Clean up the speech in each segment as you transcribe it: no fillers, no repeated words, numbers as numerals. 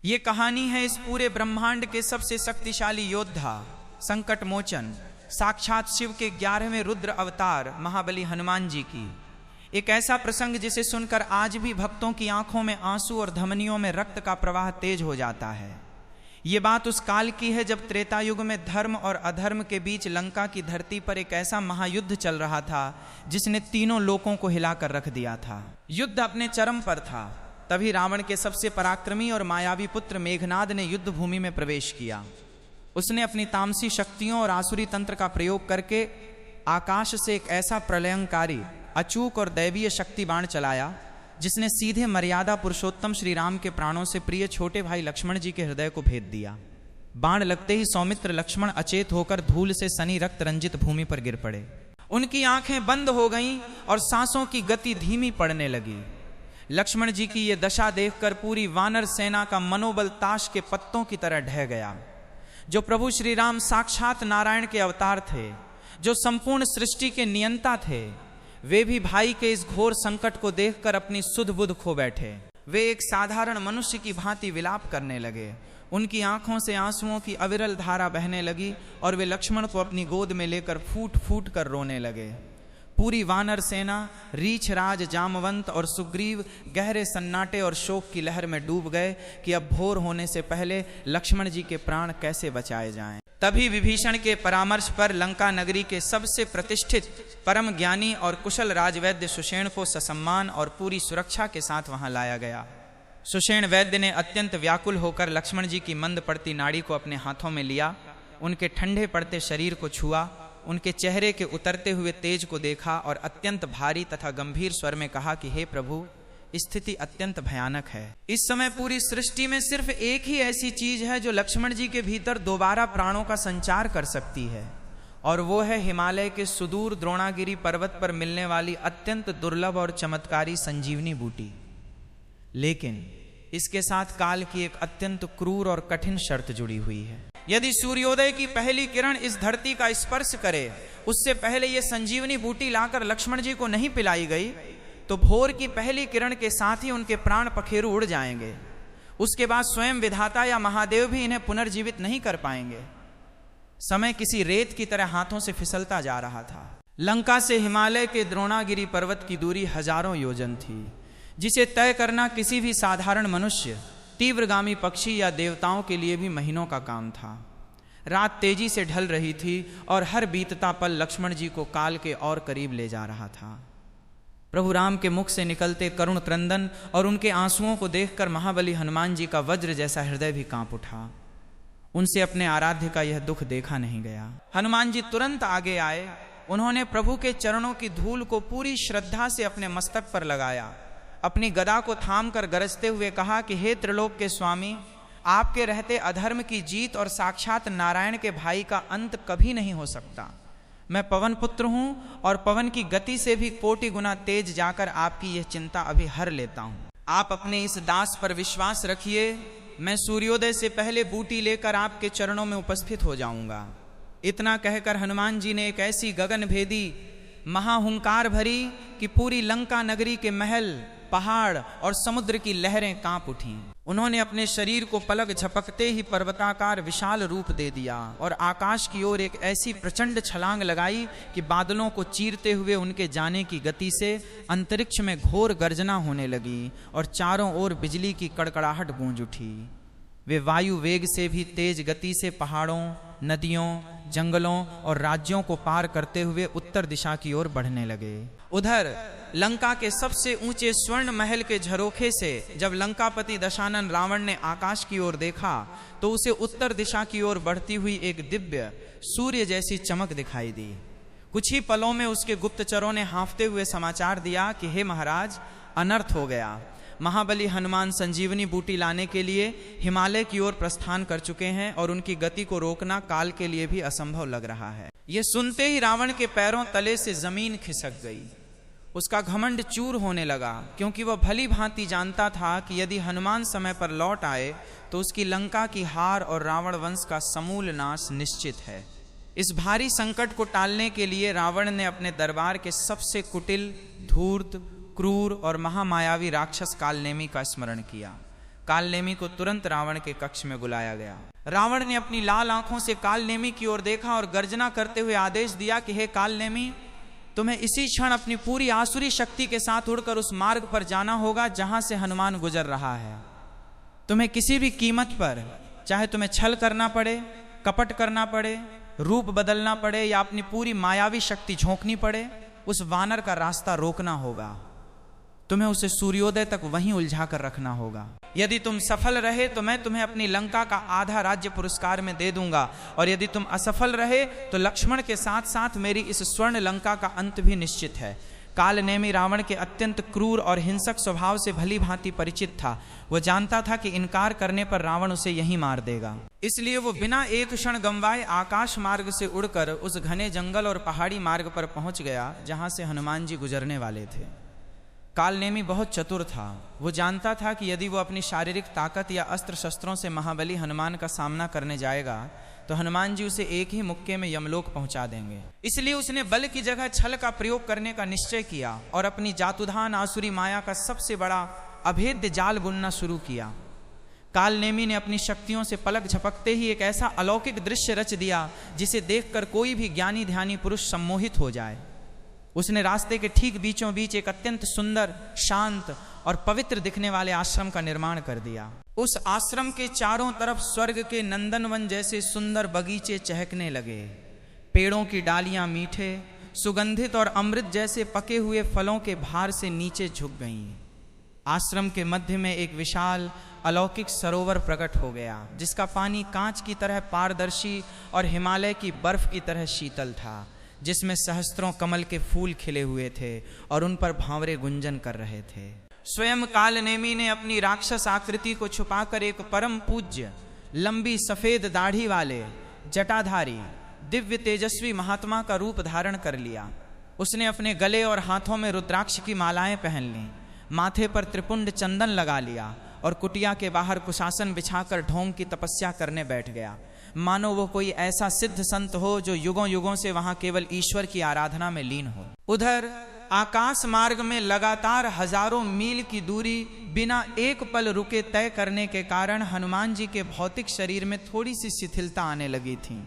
ये कहानी है इस पूरे ब्रह्मांड के सबसे शक्तिशाली योद्धा, संकट मोचन, साक्षात शिव के 11वें रुद्र अवतार महाबली हनुमान जी की। एक ऐसा प्रसंग जिसे सुनकर आज भी भक्तों की आंखों में आंसू और धमनियों में रक्त का प्रवाह तेज हो जाता है। ये बात उस काल की है जब त्रेता युग में धर्म और अधर्म के बीच लंका की धरती पर एक ऐसा महायुद्ध चल रहा था जिसने तीनों लोकों को हिलाकर रख दिया था। युद्ध अपने चरम पर था। तभी रावण के सबसे पराक्रमी और मायावी पुत्र मेघनाद ने युद्ध भूमि में प्रवेश किया। उसने अपनी तामसी शक्तियों और आसुरी तंत्र का प्रयोग करके आकाश से एक ऐसा प्रलयंकारी, अचूक और दैवीय शक्ति बाण चलाया जिसने सीधे मर्यादा पुरुषोत्तम श्री राम के प्राणों से प्रिय छोटे भाई लक्ष्मण जी के हृदय को भेद दिया। बाण लगते ही सौमित्र लक्ष्मण अचेत होकर धूल से सनी रक्त रंजित भूमि पर गिर पड़े। उनकी आंखें बंद हो गईं और सांसों की गति धीमी पड़ने लगी। लक्ष्मण जी की ये दशा देखकर पूरी वानर सेना का मनोबल ताश के पत्तों की तरह ढह गया। जो प्रभु श्री राम साक्षात नारायण के अवतार थे, जो संपूर्ण सृष्टि के नियंता थे, वे भी भाई के इस घोर संकट को देखकर अपनी सुध बुध खो बैठे। वे एक साधारण मनुष्य की भांति विलाप करने लगे। उनकी आंखों से आंसुओं की अविरल धारा बहने लगी और वे लक्ष्मण को अपनी गोद में लेकर फूट फूट कर रोने लगे। पूरी वानर सेना, रीछ राज, जामवंत और सुग्रीव गहरे सन्नाटे और शोक की लहर में डूब गए कि अब भोर होने से पहले लक्ष्मण जी के प्राण कैसे बचाए जाएं। तभी विभीषण के परामर्श पर लंका नगरी के सबसे प्रतिष्ठित, परम ज्ञानी और कुशल राजवैद्य सुषेण को ससम्मान और पूरी सुरक्षा के साथ वहां लाया गया। सुषेण वैद्य ने अत्यंत व्याकुल होकर लक्ष्मण जी की मंद पड़ती नाड़ी को अपने हाथों में लिया, उनके ठंडे पड़ते शरीर को छुआ, उनके चेहरे के उतरते हुए तेज को देखा और अत्यंत भारी तथा गंभीर स्वर में कहा कि हे प्रभु, स्थिति अत्यंत भयानक है। इस समय पूरी सृष्टि में सिर्फ एक ही ऐसी चीज है जो लक्ष्मण जी के भीतर दोबारा प्राणों का संचार कर सकती है, और वो है हिमालय के सुदूर द्रोणागिरी पर्वत पर मिलने वाली अत्यंत दुर्लभ और चमत्कारी संजीवनी बूटी। लेकिन इसके साथ काल की एक अत्यंत क्रूर और कठिन शर्त जुड़ी हुई है। यदि सूर्योदय की पहली किरण इस धरती का स्पर्श करे, उससे पहले ये संजीवनी बूटी लाकर लक्ष्मण जी को नहीं पिलाई गई, तो भोर की पहली किरण के साथ ही उनके प्राण पखेरु उड़ जाएंगे। उसके बाद स्वयं विधाता या महादेव भी इन्हें पुनर्जीवित नहीं कर पाएंगे। समय किसी रेत की तरह हाथों से फिसलता जा रहा था। लंका से हिमालय के द्रोणागिरी पर्वत की दूरी हजारों योजन थी, जिसे तय करना किसी भी साधारण मनुष्य, तीव्रगामी पक्षी या देवताओं के लिए भी महीनों का काम था। रात तेजी से ढल रही थी और हर बीतता पल लक्ष्मण जी को काल के और करीब ले जा रहा था। प्रभु राम के मुख से निकलते करुण क्रंदन और उनके आंसुओं को देखकर महाबली हनुमान जी का वज्र जैसा हृदय भी कांप उठा। उनसे अपने आराध्य का यह दुख देखा नहीं गया। हनुमान जी तुरंत आगे आए। उन्होंने प्रभु के चरणों की धूल को पूरी श्रद्धा से अपने मस्तक पर लगाया। अपनी गदा को थाम कर गरजते हुए कहा कि हे त्रिलोक के स्वामी, आपके रहते अधर्म की जीत और साक्षात नारायण के भाई का अंत कभी नहीं हो सकता। मैं पवन पुत्र हूँ और पवन की गति से भी कोटि गुना तेज जाकर आपकी यह चिंता अभी हर लेता हूँ। आप अपने इस दास पर विश्वास रखिए। मैं सूर्योदय से पहले बूटी लेकर आपके चरणों में उपस्थित हो जाऊंगा। इतना कहकर हनुमान जी ने एक ऐसी गगनभेदी महाहुंकार भरी कि पूरी लंका नगरी के महल, पहाड़ और समुद्र की लहरें कांप उठीं। उन्होंने अपने शरीर को पलक झपकते ही पर्वताकार विशाल रूप दे दिया और आकाश की ओर एक ऐसी प्रचंड छलांग लगाई कि बादलों को चीरते हुए उनके जाने की गति से अंतरिक्ष में घोर गर्जना होने लगी और चारों ओर बिजली की कड़कड़ाहट गूंज उठी। वे वायु वेग से भी तेज गति से पहाड़ों, नदियों, जंगलों और राज्यों को पार करते हुए उत्तर दिशा की ओर बढ़ने लगे। उधर लंका के सबसे ऊंचे स्वर्ण महल के झरोखे से जब लंकापति दशानन रावण ने आकाश की ओर देखा तो उसे उत्तर दिशा की ओर बढ़ती हुई एक दिव्य सूर्य जैसी चमक दिखाई दी। कुछ ही पलों में उसके गुप्तचरों ने हाँफते हुए समाचार दिया कि हे महाराज, अनर्थ हो गया। महाबली हनुमान संजीवनी बूटी लाने के लिए हिमालय की ओर प्रस्थान कर चुके हैं और उनकी गति को रोकना काल के लिए भी असंभव लग रहा है। यह सुनते ही रावण के पैरों तले से जमीन खिसक गई। उसका घमंड चूर होने लगा, क्योंकि वह भली भांति जानता था कि यदि हनुमान समय पर लौट आए तो उसकी लंका की हार और रावण वंश का समूल नाश निश्चित है। इस भारी संकट को टालने के लिए रावण ने अपने दरबार के सबसे कुटिल, धूर्त, क्रूर और महामायावी राक्षस कालनेमी का स्मरण किया। कालनेमी को तुरंत रावण के कक्ष में बुलाया गया। रावण ने अपनी लाल आंखों से कालनेमी की ओर देखा और गर्जना करते हुए आदेश दिया कि हे कालनेमी, तुम्हें इसी क्षण अपनी पूरी आसुरी शक्ति के साथ उड़कर उस मार्ग पर जाना होगा जहां से हनुमान गुजर रहा है। तुम्हें किसी भी कीमत पर, चाहे तुम्हें छल करना पड़े, कपट करना पड़े, रूप बदलना पड़े या अपनी पूरी मायावी शक्ति झोंकनी पड़े, उस वानर का रास्ता रोकना होगा। तुम्हें उसे सूर्योदय तक वहीं उलझा कर रखना होगा। यदि तुम सफल रहे तो मैं तुम्हें अपनी लंका का आधा राज्य पुरस्कार में दे दूंगा, और यदि तुम असफल रहे तो लक्ष्मण के साथ साथ मेरी इस स्वर्ण लंका का अंत भी निश्चित है। कालनेमी रावण के अत्यंत क्रूर और हिंसक स्वभाव से भली भांति परिचित था। वो जानता था कि इनकार करने पर रावण उसे यहीं मार देगा, इसलिए वो बिना एक क्षण गंवाए आकाश मार्ग से उड़कर उस घने जंगल और पहाड़ी मार्ग पर पहुंच गया जहां से हनुमान जी गुजरने वाले थे। कालनेमी बहुत चतुर था। वो जानता था कि यदि वो अपनी शारीरिक ताकत या अस्त्र शस्त्रों से महाबली हनुमान का सामना करने जाएगा तो हनुमान जी उसे एक ही मुक्के में यमलोक पहुंचा देंगे। इसलिए उसने बल की जगह छल का प्रयोग करने का निश्चय किया और अपनी जातुधान आसुरी माया का सबसे बड़ा अभेद्य जाल बुनना शुरू किया। कालनेमी ने अपनी शक्तियों से पलक झपकते ही एक ऐसा अलौकिक दृश्य रच दिया जिसे देखकर कोई भी ज्ञानी ध्यानी पुरुष सम्मोहित हो जाए। उसने रास्ते के ठीक बीचों बीच एक अत्यंत सुंदर, शांत और पवित्र दिखने वाले आश्रम का निर्माण कर दिया। उस आश्रम के चारों तरफ स्वर्ग के नंदनवन जैसे सुंदर बगीचे चहकने लगे। पेड़ों की डालियां मीठे, सुगंधित और अमृत जैसे पके हुए फलों के भार से नीचे झुक गईं। आश्रम के मध्य में एक विशाल अलौकिक सरोवर प्रकट हो गया, जिसका पानी कांच की तरह पारदर्शी और हिमालय की बर्फ की तरह शीतल था, जिसमें सहस्त्रों कमल के फूल खिले हुए थे और उन पर भांवरे गुंजन कर रहे थे। स्वयं कालनेमी ने अपनी राक्षस आकृति को छुपाकर एक परम पूज्य, लंबी सफेद दाढ़ी वाले, जटाधारी, दिव्य तेजस्वी महात्मा का रूप धारण कर लिया। उसने अपने गले और हाथों में रुद्राक्ष की मालाएं पहन लीं, माथे पर त्रिपुंड चंदन लगा लिया और कुटिया के बाहर कुशासन बिछाकर ढोंग की तपस्या करने बैठ गया, मानो वो कोई ऐसा सिद्ध संत हो जो युगों युगों से वहां केवल ईश्वर की आराधना में लीन हो। उधर आकाश मार्ग में लगातार हजारों मील की दूरी बिना एक पल रुके तय करने के कारण हनुमान जी के भौतिक शरीर में थोड़ी सी शिथिलता आने लगी थी।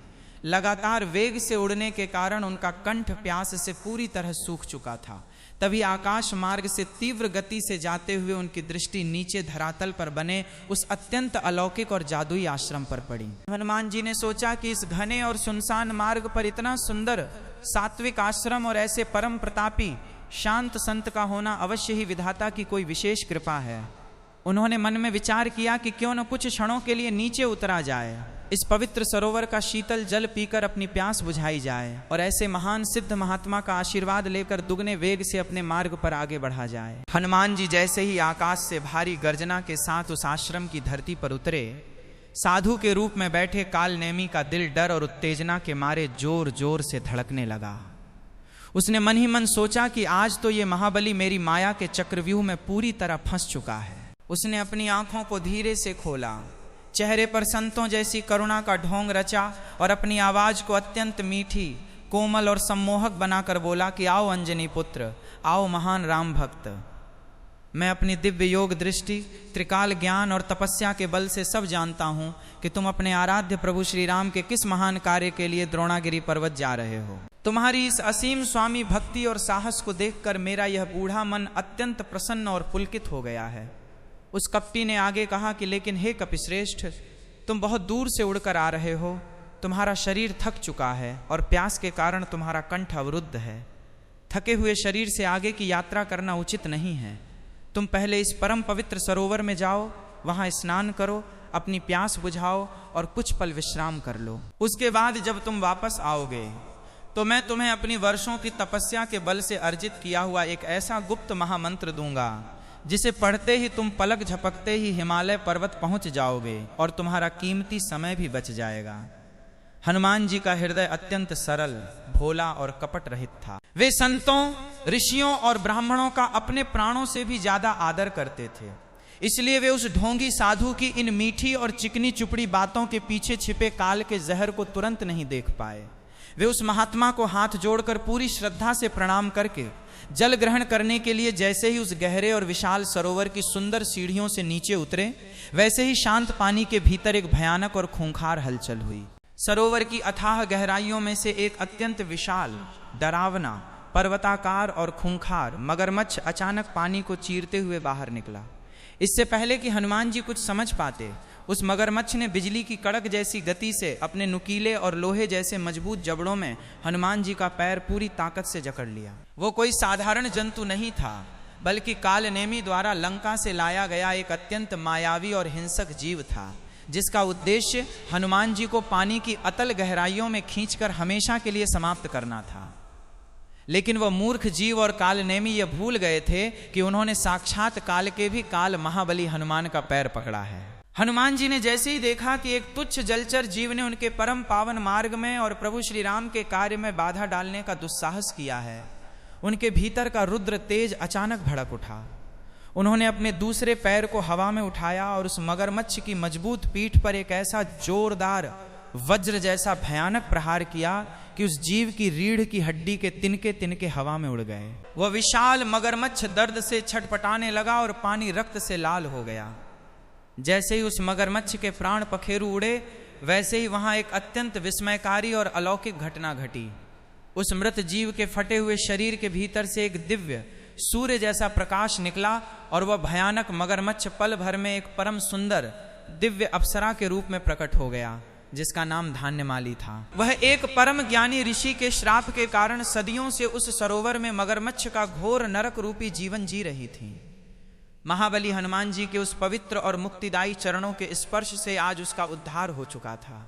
लगातार वेग से उड़ने के कारण उनका कंठ प्यास से पूरी तरह सूख चुका था। तभी आकाश मार्ग से तीव्र गति से जाते हुए उनकी दृष्टि नीचे धरातल पर बने उस अत्यंत अलौकिक और जादुई आश्रम पर पड़ी। हनुमान जी ने सोचा कि इस घने और सुनसान मार्ग पर इतना सुंदर सात्विक आश्रम और ऐसे परम प्रतापी शांत संत का होना अवश्य ही विधाता की कोई विशेष कृपा है। उन्होंने मन में विचार किया कि क्यों न कुछ क्षणों के लिए नीचे उतरा जाए, इस पवित्र सरोवर का शीतल जल पीकर अपनी प्यास बुझाई जाए और ऐसे महान सिद्ध महात्मा का आशीर्वाद लेकर दुगने वेग से अपने मार्ग पर आगे बढ़ा जाए। हनुमान जी जैसे ही आकाश से भारी गर्जना के साथ उस आश्रम की धरती पर उतरे, साधु के रूप में बैठे कालनेमी का दिल डर और उत्तेजना के मारे जोर जोर से धड़कने लगा। उसने मन ही मन सोचा कि आज तो ये महाबली मेरी माया के चक्रव्यूह में पूरी तरह फंस चुका है। उसने अपनी आंखों को धीरे से खोला, चेहरे पर संतों जैसी करुणा का ढोंग रचा और अपनी आवाज को अत्यंत मीठी, कोमल और सम्मोहक बनाकर बोला कि आओ अंजनी पुत्र, आओ महान राम भक्त। मैं अपनी दिव्य योग दृष्टि, त्रिकाल ज्ञान और तपस्या के बल से सब जानता हूँ कि तुम अपने आराध्य प्रभु श्री राम के किस महान कार्य के लिए द्रोणागिरी पर्वत जा रहे हो। तुम्हारी इस असीम स्वामी भक्ति और साहस को देखकर मेरा यह बूढ़ा मन अत्यंत प्रसन्न और पुलकित हो गया है। उस कपटी ने आगे कहा कि लेकिन हे कपिश्रेष्ठ, तुम बहुत दूर से उड़कर आ रहे हो, तुम्हारा शरीर थक चुका है और प्यास के कारण तुम्हारा कंठ अवरुद्ध है। थके हुए शरीर से आगे की यात्रा करना उचित नहीं है। तुम पहले इस परम पवित्र सरोवर में जाओ, वहाँ स्नान करो, अपनी प्यास बुझाओ और कुछ पल विश्राम कर लो। उसके बाद जब तुम वापस आओगे तो मैं तुम्हें अपनी वर्षों की तपस्या के बल से अर्जित किया हुआ एक ऐसा गुप्त महामंत्र दूंगा जिसे पढ़ते ही तुम पलक झपकते ही हिमालय पर्वत पहुंच जाओगे और तुम्हारा कीमती समय भी बच जाएगा। हनुमान जी का हृदय अत्यंत सरल, भोला और कपट रहित था। वे संतों, ऋषियों और ब्राह्मणों का अपने प्राणों से भी ज्यादा आदर करते थे। इसलिए वे उस ढोंगी साधु की इन मीठी और चिकनी चुपड़ी बातों के पीछे छिपे काल के जहर को तुरंत नहीं देख पाए। वे उस महात्मा को हाथ जोड़कर पूरी श्रद्धा से प्रणाम करके जल ग्रहण करने के लिए जैसे ही उस गहरे और विशाल सरोवर की सुंदर सीढ़ियों से नीचे उतरे, वैसे ही शांत पानी के भीतर एक भयानक और खूंखार हलचल हुई। सरोवर की अथाह गहराइयों में से एक अत्यंत विशाल, डरावना, पर्वताकार और खूंखार मगरमच्छ अचानक पानी को चीरते हुए बाहर निकला। इससे पहले कि हनुमान जी कुछ समझ पाते, उस मगरमच्छ ने बिजली की कड़क जैसी गति से अपने नुकीले और लोहे जैसे मजबूत जबड़ों में हनुमान जी का पैर पूरी ताकत से जकड़ लिया। वो कोई साधारण जंतु नहीं था, बल्कि कालनेमी द्वारा लंका से लाया गया एक अत्यंत मायावी और हिंसक जीव था, जिसका उद्देश्य हनुमान जी को पानी की अतल गहराइयों में खींचकर हमेशा के लिए समाप्त करना था। लेकिन वह मूर्ख जीव और कालनेमी यह भूल गए थे कि उन्होंने साक्षात काल के भी काल महाबली हनुमान का पैर पकड़ा है। हनुमान जी ने जैसे ही देखा कि एक तुच्छ जलचर जीव ने उनके परम पावन मार्ग में और प्रभु श्री राम के कार्य में बाधा डालने का दुस्साहस किया है, उनके भीतर का रुद्र तेज अचानक भड़क उठा। उन्होंने अपने दूसरे पैर को हवा में उठाया और उस मगरमच्छ की मजबूत पीठ पर एक ऐसा जोरदार वज्र जैसा भयानक प्रहार किया कि उस जीव की रीढ़ की हड्डी के तिनके तिनके हवा में उड़ गए। वह विशाल मगरमच्छ दर्द से छटपटाने लगा और पानी रक्त से लाल हो गया। जैसे ही उस मगरमच्छ के प्राण पखेरु उड़े, वैसे ही वहां एक अत्यंत विस्मयकारी और अलौकिक घटना घटी। उस मृत जीव के फटे हुए शरीर के भीतर से एक दिव्य सूर्य जैसा प्रकाश निकला और वह भयानक मगरमच्छ पल भर में एक परम सुंदर दिव्य अप्सरा के रूप में प्रकट हो गया, जिसका नाम धान्यमाली था। वह एक परम ज्ञानी ऋषि के श्राप के कारण सदियों से उस सरोवर में मगरमच्छ का घोर नरक रूपी जीवन जी रही थी। महाबली हनुमान जी के उस पवित्र और मुक्तिदायी चरणों के स्पर्श से आज उसका उद्धार हो चुका था।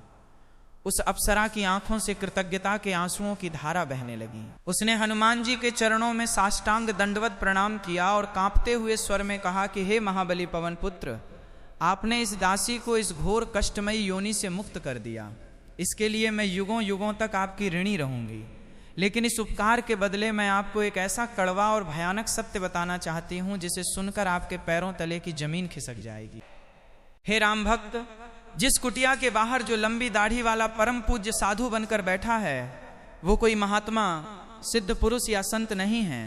उस अप्सरा की आंखों से कृतज्ञता के आंसुओं की धारा बहने लगी। उसने हनुमान जी के चरणों में साष्टांग दंडवत प्रणाम किया और कांपते हुए स्वर में कहा कि हे महाबली पवन पुत्र, आपने इस दासी को इस घोर कष्टमयी योनि से मुक्त कर दिया। इसके लिए मैं युगों युगों तक आपकी ऋणी रहूंगी। लेकिन इस उपकार के बदले मैं आपको एक ऐसा कड़वा और भयानक सत्य बताना चाहती हूं जिसे सुनकर आपके पैरों तले की जमीन खिसक जाएगी। हे राम भक्त, जिस कुटिया के बाहर जो लंबी दाढ़ी वाला परम पूज्य साधु बनकर बैठा है, वो कोई महात्मा, सिद्ध पुरुष या संत नहीं है।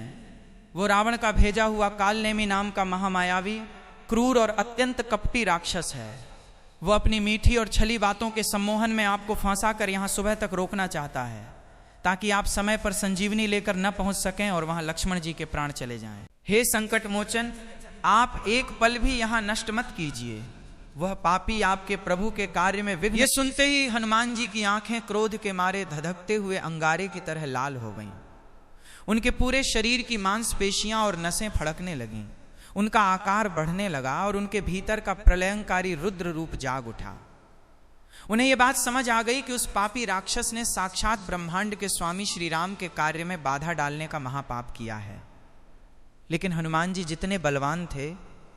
वो रावण का भेजा हुआ कालनेमी नाम का महामायावी, क्रूर और अत्यंत कपटी राक्षस है। वो अपनी मीठी और छली बातों के सम्मोहन में आपको फंसा कर यहाँ सुबह तक रोकना चाहता है, ताकि आप समय पर संजीवनी लेकर न पहुंच सकें और वहां लक्ष्मण जी के प्राण चले जाएं। हे संकट मोचन, आप एक पल भी यहां नष्ट मत कीजिए। वह पापी आपके प्रभु के कार्य में विघ्न। ये सुनते ही हनुमान जी की आंखें क्रोध के मारे धधकते हुए अंगारे की तरह लाल हो गईं। उनके पूरे शरीर की मांसपेशियां और नसें फड़कने लगीं। उनका आकार बढ़ने लगा और उनके भीतर का प्रलयंकारी रुद्र रूप जाग उठा। उन्हें यह बात समझ आ गई कि उस पापी राक्षस ने साक्षात ब्रह्मांड के स्वामी श्री राम के कार्य में बाधा डालने का महापाप किया है। लेकिन हनुमान जी जितने बलवान थे,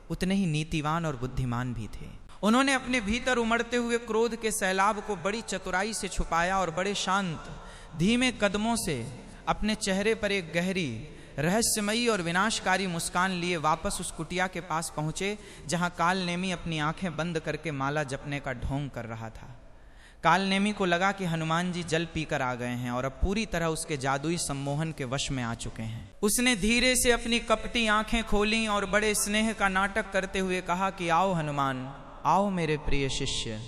उतने ही नीतिवान और बुद्धिमान भी थे। उन्होंने अपने भीतर उमड़ते हुए क्रोध के सैलाब को बड़ी चतुराई से छुपाया और बड़े शांत धीमे कदमों से अपने चेहरे पर एक गहरी, रहस्यमयी और विनाशकारी मुस्कान लिए वापस उस कुटिया के पास पहुंचे, जहां कालनेमी अपनी आंखें बंद करके माला जपने का ढोंग कर रहा था। कालनेमी को लगा कि हनुमान जी जल पीकर आ गए हैं और अब पूरी तरह उसके जादुई सम्मोहन के वश में आ चुके हैं। उसने धीरे से अपनी कपटी आंखें खोलीं और बड़े स्नेह का नाटक करते हुए कहा कि आओ हनुमान, आओ मेरे प्रिय शिष्य,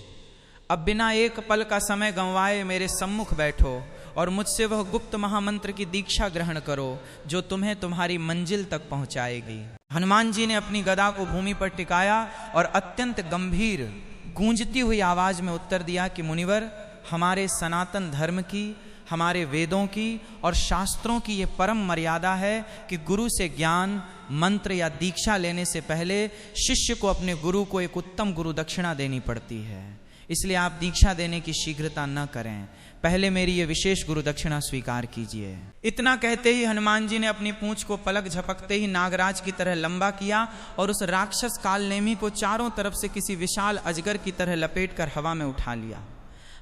अब बिना एक पल का समय गंवाए मेरे सम्मुख बैठो और मुझसे वह गुप्त महामंत्र की दीक्षा ग्रहण करो जो तुम्हें तुम्हारी मंजिल तक पहुंचाएगी। हनुमान जी ने अपनी गदा को भूमि पर टिकाया और अत्यंत गंभीर गूंजती हुई आवाज में उत्तर दिया कि मुनिवर, हमारे सनातन धर्म की, हमारे वेदों की और शास्त्रों की ये परम मर्यादा है कि गुरु से ज्ञान, मंत्र या दीक्षा लेने से पहले शिष्य को अपने गुरु को एक उत्तम गुरु दक्षिणा देनी पड़ती है। इसलिए आप दीक्षा देने की शीघ्रता न करें, पहले मेरी ये विशेष गुरु दक्षिणा स्वीकार कीजिए। इतना कहते ही हनुमान जी ने अपनी पूंछ को पलक झपकते ही नागराज की तरह लंबा किया और उस राक्षस कालनेमी को चारों तरफ से किसी विशाल अजगर की तरह लपेटकर हवा में उठा लिया।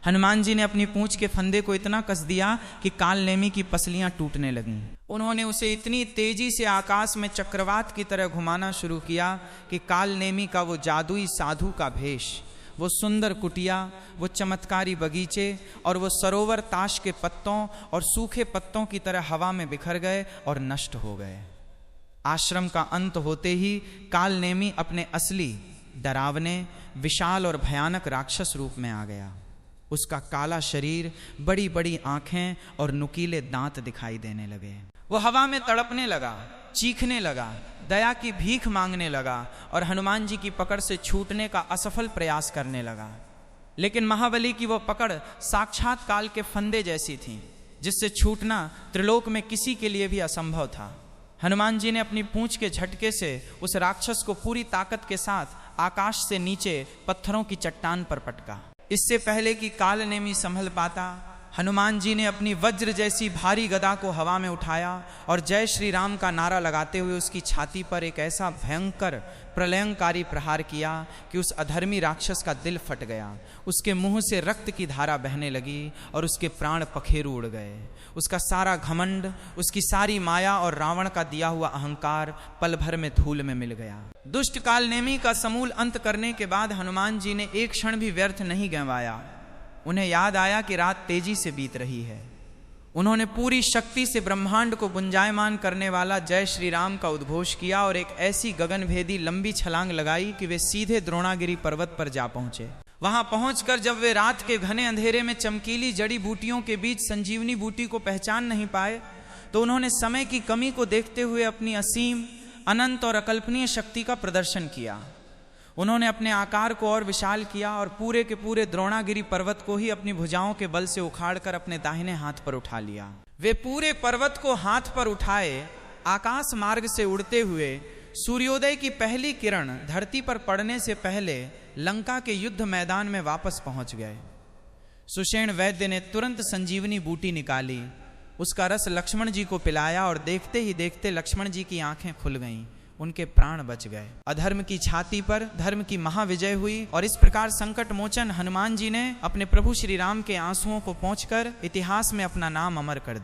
हनुमान जी ने अपनी पूंछ के फंदे को इतना कस दिया कि कालनेमी की पसलियां टूटने लगीं। उन्होंने उसे इतनी तेजी से आकाश में चक्रवात की तरह घुमाना शुरू किया कि कालनेमी का वो जादुई साधु का भेष, वो सुंदर कुटिया, वो चमत्कारी बगीचे और वो सरोवर ताश के पत्तों और सूखे पत्तों की तरह हवा में बिखर गए और नष्ट हो गए। आश्रम का अंत होते ही कालनेमी अपने असली, डरावने, विशाल और भयानक राक्षस रूप में आ गया। उसका काला शरीर, बड़ी बड़ी आंखें और नुकीले दांत दिखाई देने लगे। वो हवा में तड़पने लगा, चीखने लगा, दया की भीख मांगने लगा और हनुमान जी की पकड़ से छूटने का असफल प्रयास करने लगा। लेकिन महाबली की वो पकड़ साक्षात काल के फंदे जैसी थी, जिससे छूटना त्रिलोक में किसी के लिए भी असंभव था। हनुमान जी ने अपनी पूंछ के झटके से उस राक्षस को पूरी ताकत के साथ आकाश से नीचे पत्थरों की चट्टान पर पटका। इससे पहले कि कालनेमी संभल पाता, हनुमान जी ने अपनी वज्र जैसी भारी गदा को हवा में उठाया और जय श्री राम का नारा लगाते हुए उसकी छाती पर एक ऐसा भयंकर प्रलयंकारी प्रहार किया कि उस अधर्मी राक्षस का दिल फट गया। उसके मुंह से रक्त की धारा बहने लगी और उसके प्राण पखेरु उड़ गए। उसका सारा घमंड, उसकी सारी माया और रावण का दिया हुआ अहंकार पल भर में धूल में मिल गया। दुष्ट कालनेमी का समूल अंत करने के बाद हनुमान जी ने एक क्षण भी व्यर्थ नहीं गंवाया। उन्हें याद आया कि रात तेजी से बीत रही है। उन्होंने पूरी शक्ति से ब्रह्मांड को गुंजायमान करने वाला जय श्री राम का उद्घोष किया और एक ऐसी गगनभेदी लंबी छलांग लगाई कि वे सीधे द्रोणागिरी पर्वत पर जा पहुंचे। वहां पहुंचकर जब वे रात के घने अंधेरे में चमकीली जड़ी बूटियों के बीच संजीवनी बूटी को पहचान नहीं पाए, तो उन्होंने समय की कमी को देखते हुए अपनी असीम, अनंत और अकल्पनीय शक्ति का प्रदर्शन किया। उन्होंने अपने आकार को और विशाल किया और पूरे के पूरे द्रोणागिरी पर्वत को ही अपनी भुजाओं के बल से उखाड़कर अपने दाहिने हाथ पर उठा लिया। वे पूरे पर्वत को हाथ पर उठाए आकाश मार्ग से उड़ते हुए सूर्योदय की पहली किरण धरती पर पड़ने से पहले लंका के युद्ध मैदान में वापस पहुंच गए। सुषेण वैद्य ने तुरंत संजीवनी बूटी निकाली, उसका रस लक्ष्मण जी को पिलाया और देखते ही देखते लक्ष्मण जी की आंखें खुल गईं, उनके प्राण बच गए। अधर्म की छाती पर धर्म की महाविजय हुई और इस प्रकार संकट मोचन हनुमान जी ने अपने प्रभु श्री राम के आंसुओं को पोंछकर इतिहास में अपना नाम अमर कर दिया।